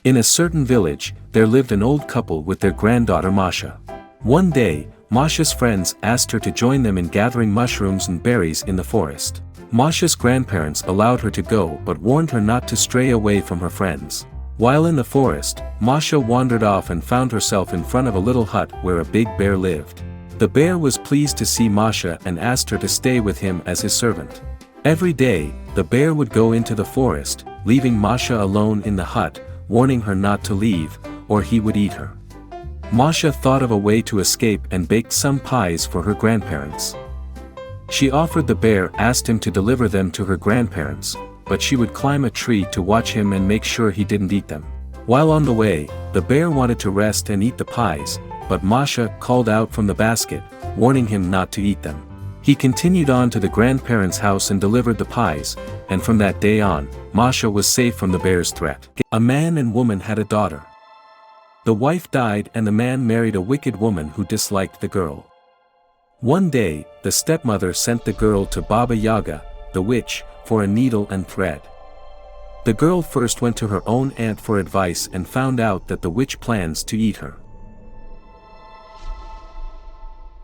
In a certain village, there lived an old couple with their granddaughter Masha. One day, Masha's friends asked her to join them in gathering mushrooms and berries in the forest. Masha's grandparents allowed her to go but warned her not to stray away from her friends. While in the forest, Masha wandered off and found herself in front of a little hut where a big bear lived. The bear was pleased to see Masha and asked her to stay with him as his servant. Every day, the bear would go into the forest, leaving Masha alone in the hut, warning her not to leave, or he would eat her. Masha thought of a way to escape and baked some pies for her grandparents. She offered the bear, asked him to deliver them to her grandparents, but she would climb a tree to watch him and make sure he didn't eat them. While on the way, the bear wanted to rest and eat the pies, but Masha called out from the basket, warning him not to eat them. He continued on to the grandparents' house and delivered the pies, and from that day on, Masha was safe from the bear's threat. A man and woman had a daughter. The wife died and the man married a wicked woman who disliked the girl. One day, the stepmother sent the girl to Baba Yaga, the witch, for a needle and thread. The girl first went to her own aunt for advice and found out that the witch plans to eat her.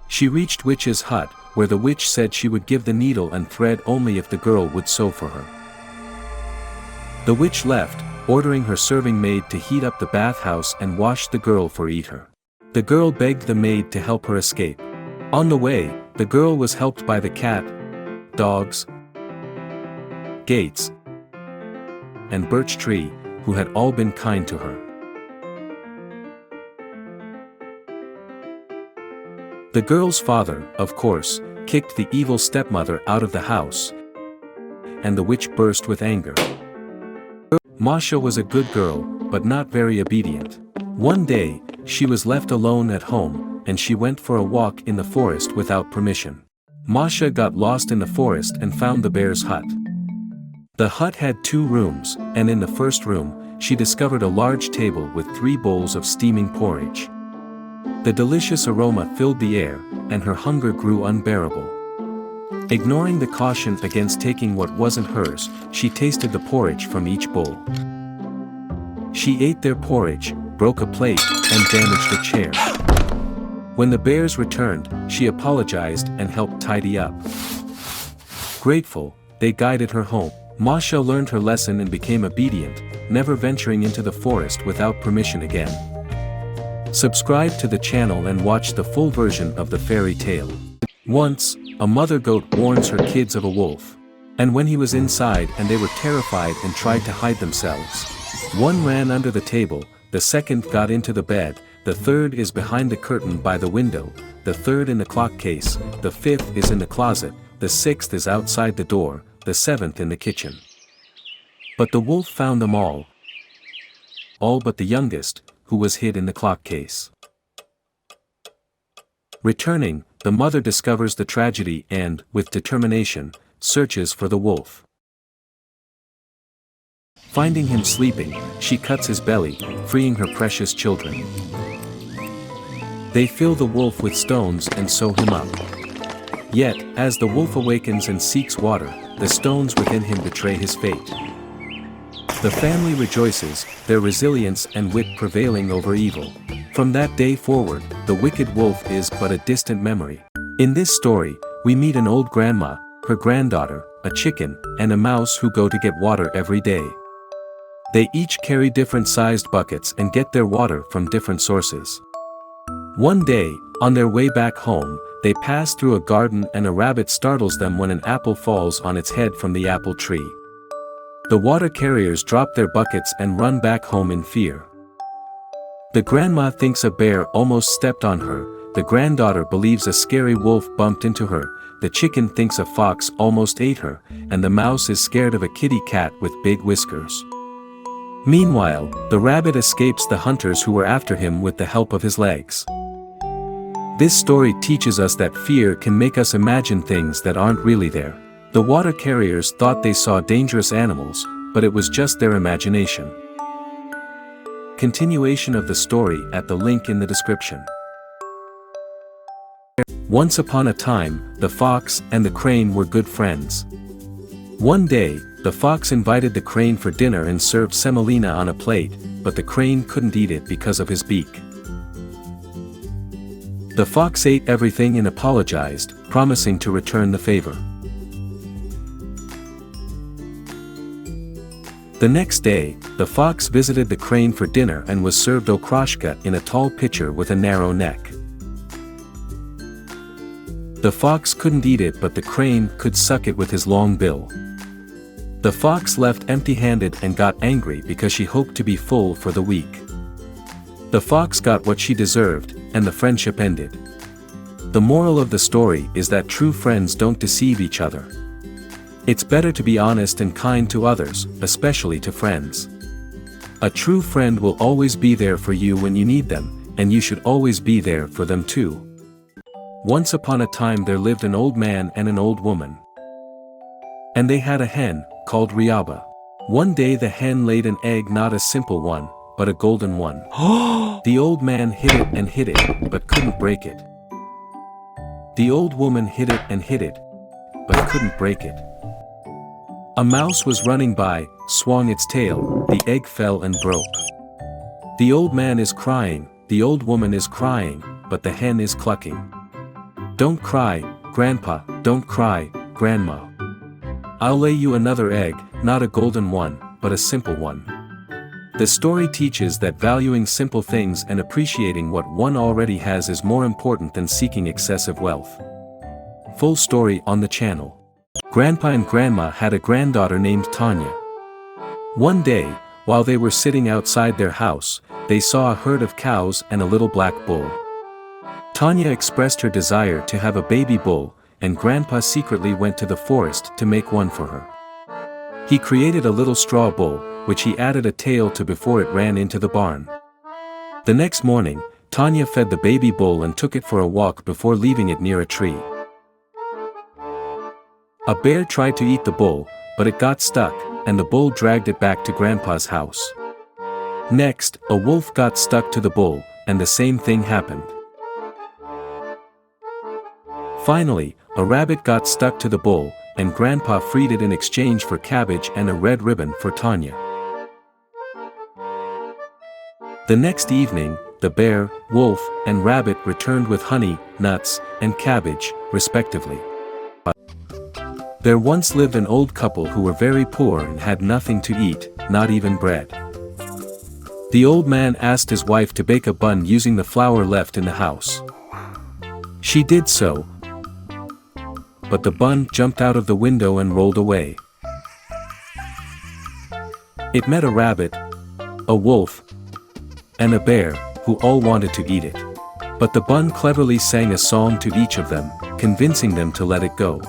She reached witch's hut, where the witch said she would give the needle and thread only if the girl would sew for her. The witch left, ordering her serving maid to heat up the bathhouse and wash the girl for eat her. The girl begged the maid to help her escape. On the way, the girl was helped by the cat, dogs, gates, and birch tree, who had all been kind to her. The girl's father, of course, kicked the evil stepmother out of the house, and the witch burst with anger. Masha was a good girl, but not very obedient. One day, she was left alone at home, and she went for a walk in the forest without permission. Masha got lost in the forest and found the bear's hut. The hut had 2 rooms, and in the first room, she discovered a large table with 3 bowls of steaming porridge. The delicious aroma filled the air, and her hunger grew unbearable. Ignoring the caution against taking what wasn't hers, she tasted the porridge from each bowl. She ate their porridge, broke a plate, and damaged a chair. When the bears returned, she apologized and helped tidy up. Grateful, they guided her home. Masha learned her lesson and became obedient, never venturing into the forest without permission again. Subscribe to the channel and watch the full version of the fairy tale. Once, a mother goat warns her kids of a wolf. And when he was inside and they were terrified and tried to hide themselves. One ran under the table, the second got into the bed, the third is behind the curtain by the window, the third in the clock case, the fifth is in the closet, the sixth is outside the door, the seventh in the kitchen. But the wolf found them all but the youngest, who was hid in the clock case. Returning, the mother discovers the tragedy and, with determination, searches for the wolf. Finding him sleeping, she cuts his belly, freeing her precious children. They fill the wolf with stones and sew him up. Yet, as the wolf awakens and seeks water, the stones within him betray his fate. The family rejoices, their resilience and wit prevailing over evil. From that day forward, the wicked wolf is but a distant memory. In this story, we meet an old grandma, her granddaughter, a chicken, and a mouse who go to get water every day. They each carry different sized buckets and get their water from different sources. One day, on their way back home, they pass through a garden and a rabbit startles them when an apple falls on its head from the apple tree. The water carriers drop their buckets and run back home in fear. The grandma thinks a bear almost stepped on her, the granddaughter believes a scary wolf bumped into her, the chicken thinks a fox almost ate her, and the mouse is scared of a kitty cat with big whiskers. Meanwhile, the rabbit escapes the hunters who were after him with the help of his legs. This story teaches us that fear can make us imagine things that aren't really there. The water carriers thought they saw dangerous animals, but it was just their imagination. Continuation of the story at the link in the description. Once upon a time, the fox and the crane were good friends. One day, the fox invited the crane for dinner and served semolina on a plate, but the crane couldn't eat it because of his beak. The fox ate everything and apologized, promising to return the favor. The next day, the fox visited the crane for dinner and was served okroshka in a tall pitcher with a narrow neck. The fox couldn't eat it, but the crane could suck it with his long bill. The fox left empty-handed and got angry because she hoped to be full for the week. The fox got what she deserved, and the friendship ended. The moral of the story is that true friends don't deceive each other. It's better to be honest and kind to others, especially to friends. A true friend will always be there for you when you need them, and you should always be there for them too. Once upon a time there lived an old man and an old woman. And they had a hen, called Ryaba. One day the hen laid an egg, not a simple one, but a golden one. The old man hid it and hid it, but couldn't break it. The old woman hid it and hid it, but couldn't break it. A mouse was running by, swung its tail, the egg fell and broke. The old man is crying, the old woman is crying, but the hen is clucking. Don't cry, Grandpa, don't cry, Grandma. I'll lay you another egg, not a golden one, but a simple one. The story teaches that valuing simple things and appreciating what one already has is more important than seeking excessive wealth. Full story on the channel. Grandpa and Grandma had a granddaughter named Tanya. One day, while they were sitting outside their house, they saw a herd of cows and a little black bull. Tanya expressed her desire to have a baby bull, and Grandpa secretly went to the forest to make one for her. He created a little straw bull, which he added a tail to before it ran into the barn. The next morning, Tanya fed the baby bull and took it for a walk before leaving it near a tree. A bear tried to eat the bull, but it got stuck, and the bull dragged it back to Grandpa's house. Next, a wolf got stuck to the bull, and the same thing happened. Finally, a rabbit got stuck to the bull, and Grandpa freed it in exchange for cabbage and a red ribbon for Tanya. The next evening, the bear, wolf, and rabbit returned with honey, nuts, and cabbage, respectively. There once lived an old couple who were very poor and had nothing to eat, not even bread. The old man asked his wife to bake a bun using the flour left in the house. She did so, but the bun jumped out of the window and rolled away. It met a rabbit, a wolf, and a bear, who all wanted to eat it. But the bun cleverly sang a song to each of them, convincing them to let it go.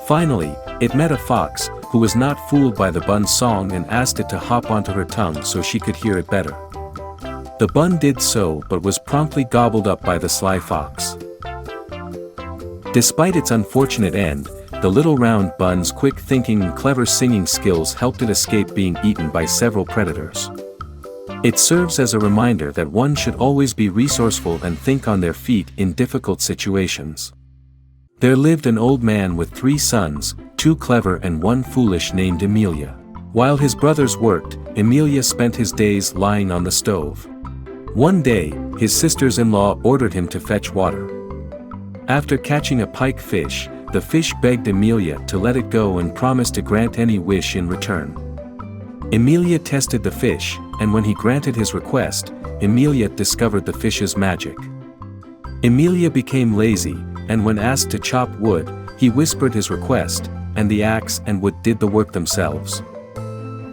Finally, it met a fox, who was not fooled by the bun's song and asked it to hop onto her tongue so she could hear it better. The bun did so, but was promptly gobbled up by the sly fox. Despite its unfortunate end, the little round bun's quick thinking and clever singing skills helped it escape being eaten by several predators. It serves as a reminder that one should always be resourceful and think on their feet in difficult situations. There lived an old man with 3 sons, 2 clever and 1 foolish, named Emilia. While his brothers worked, Emilia spent his days lying on the stove. One day, his sisters-in-law ordered him to fetch water. After catching a pike fish, the fish begged Emilia to let it go and promised to grant any wish in return. Emilia tested the fish, and when he granted his request, Emilia discovered the fish's magic. Emilia became lazy, and when asked to chop wood, he whispered his request, and the axe and wood did the work themselves.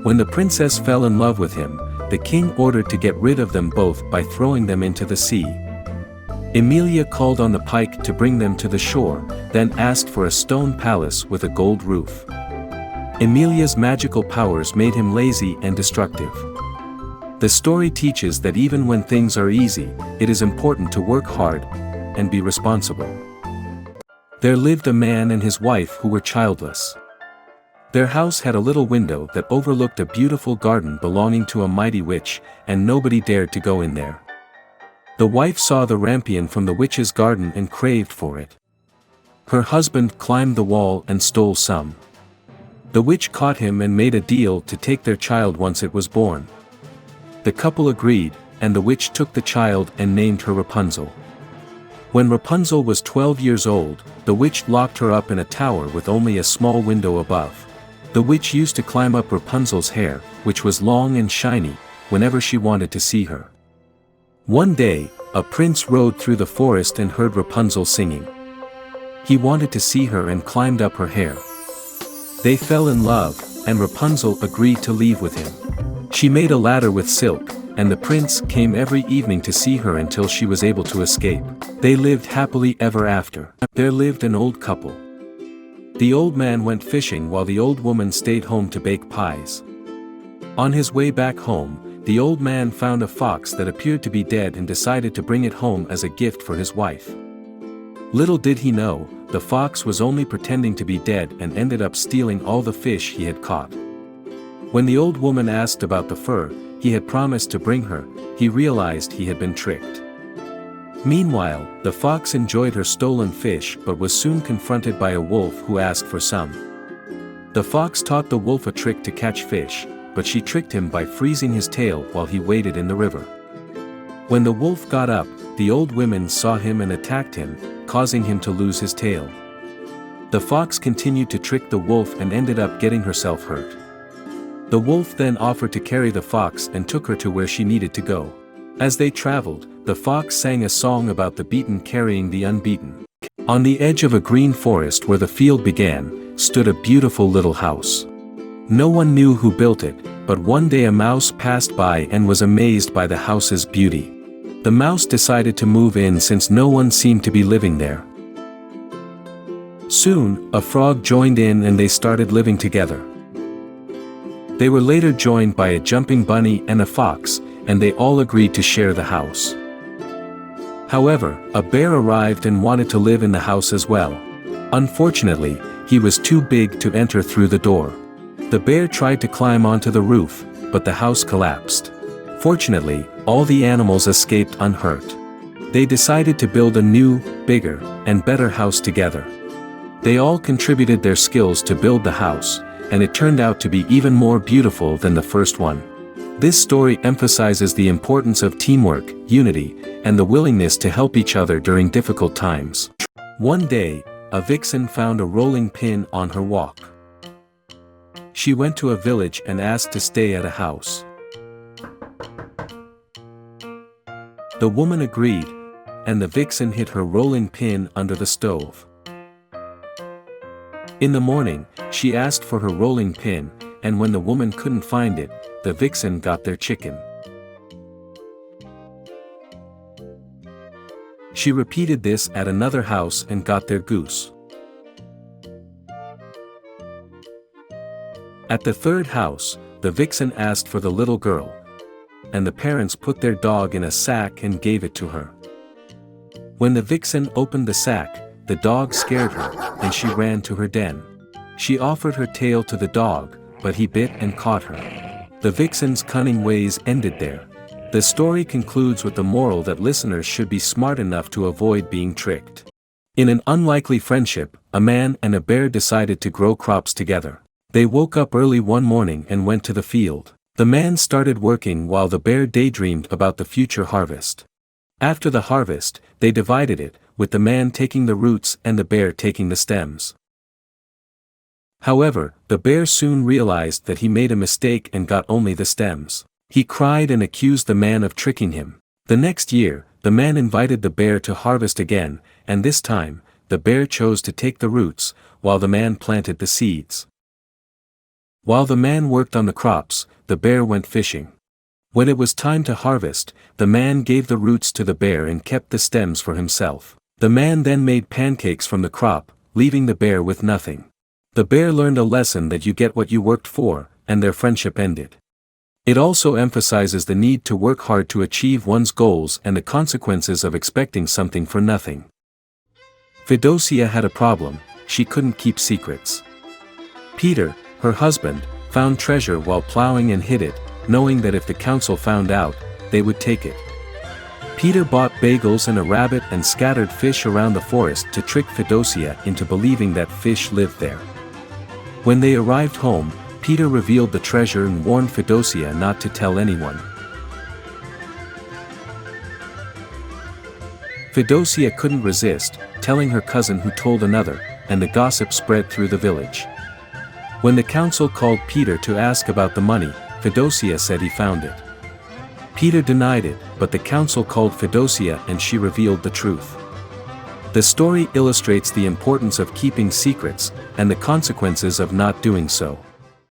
When the princess fell in love with him, the king ordered to get rid of them both by throwing them into the sea. Emilia called on the pike to bring them to the shore, then asked for a stone palace with a gold roof. Emilia's magical powers made him lazy and destructive. The story teaches that even when things are easy, it is important to work hard and be responsible. There lived a man and his wife who were childless. Their house had a little window that overlooked a beautiful garden belonging to a mighty witch, and nobody dared to go in there. The wife saw the rampion from the witch's garden and craved for it. Her husband climbed the wall and stole some. The witch caught him and made a deal to take their child once it was born. The couple agreed, and the witch took the child and named her Rapunzel. When Rapunzel was 12 years old, the witch locked her up in a tower with only a small window above. The witch used to climb up Rapunzel's hair, which was long and shiny, whenever she wanted to see her. One day, a prince rode through the forest and heard Rapunzel singing. He wanted to see her and climbed up her hair. They fell in love, and Rapunzel agreed to leave with him. She made a ladder with silk, and the prince came every evening to see her until she was able to escape. They lived happily ever after. There lived an old couple. The old man went fishing while the old woman stayed home to bake pies. On his way back home, the old man found a fox that appeared to be dead and decided to bring it home as a gift for his wife. Little did he know, the fox was only pretending to be dead and ended up stealing all the fish he had caught. When the old woman asked about the fur he had promised to bring her, he realized he had been tricked. Meanwhile, the fox enjoyed her stolen fish but was soon confronted by a wolf who asked for some. The fox taught the wolf a trick to catch fish, but she tricked him by freezing his tail while he waded in the river. When the wolf got up, the old women saw him and attacked him, causing him to lose his tail. The fox continued to trick the wolf and ended up getting herself hurt. The wolf then offered to carry the fox and took her to where she needed to go. As they traveled, the fox sang a song about the beaten carrying the unbeaten. On the edge of a green forest where the field began, stood a beautiful little house. No one knew who built it, but one day a mouse passed by and was amazed by the house's beauty. The mouse decided to move in since no one seemed to be living there. Soon, a frog joined in and they started living together. They were later joined by a jumping bunny and a fox, and they all agreed to share the house. However, a bear arrived and wanted to live in the house as well. Unfortunately, he was too big to enter through the door. The bear tried to climb onto the roof, but the house collapsed. Fortunately, all the animals escaped unhurt. They decided to build a new, bigger, and better house together. They all contributed their skills to build the house, and it turned out to be even more beautiful than the first one. This story emphasizes the importance of teamwork, unity, and the willingness to help each other during difficult times. One day, a vixen found a rolling pin on her walk. She went to a village and asked to stay at a house. The woman agreed, and the vixen hid her rolling pin under the stove. In the morning, she asked for her rolling pin, and when the woman couldn't find it, the vixen got their chicken. She repeated this at another house and got their goose. At the third house, the vixen asked for the little girl, and the parents put their dog in a sack and gave it to her. When the vixen opened the sack, the dog scared her, and she ran to her den. She offered her tail to the dog, but he bit and caught her. The vixen's cunning ways ended there. The story concludes with the moral that listeners should be smart enough to avoid being tricked. In an unlikely friendship, a man and a bear decided to grow crops together. They woke up early one morning and went to the field. The man started working while the bear daydreamed about the future harvest. After the harvest, they divided it, with the man taking the roots and the bear taking the stems. However, the bear soon realized that he made a mistake and got only the stems. He cried and accused the man of tricking him. The next year, the man invited the bear to harvest again, and this time, the bear chose to take the roots, while the man planted the seeds. While the man worked on the crops, the bear went fishing. When it was time to harvest, the man gave the roots to the bear and kept the stems for himself. The man then made pancakes from the crop, leaving the bear with nothing. The bear learned a lesson that you get what you worked for, and their friendship ended. It also emphasizes the need to work hard to achieve one's goals and the consequences of expecting something for nothing. Fidosia had a problem: she couldn't keep secrets. Peter, her husband, found treasure while plowing and hid it, knowing that if the council found out, they would take it. Peter bought bagels and a rabbit and scattered fish around the forest to trick Fedosya into believing that fish lived there. When they arrived home, Peter revealed the treasure and warned Fedosya not to tell anyone. Fidosia couldn't resist, telling her cousin who told another, and the gossip spread through the village. When the council called Peter to ask about the money, Fidosia said he found it. Peter denied it, but the council called Fidosia and she revealed the truth. The story illustrates the importance of keeping secrets, and the consequences of not doing so.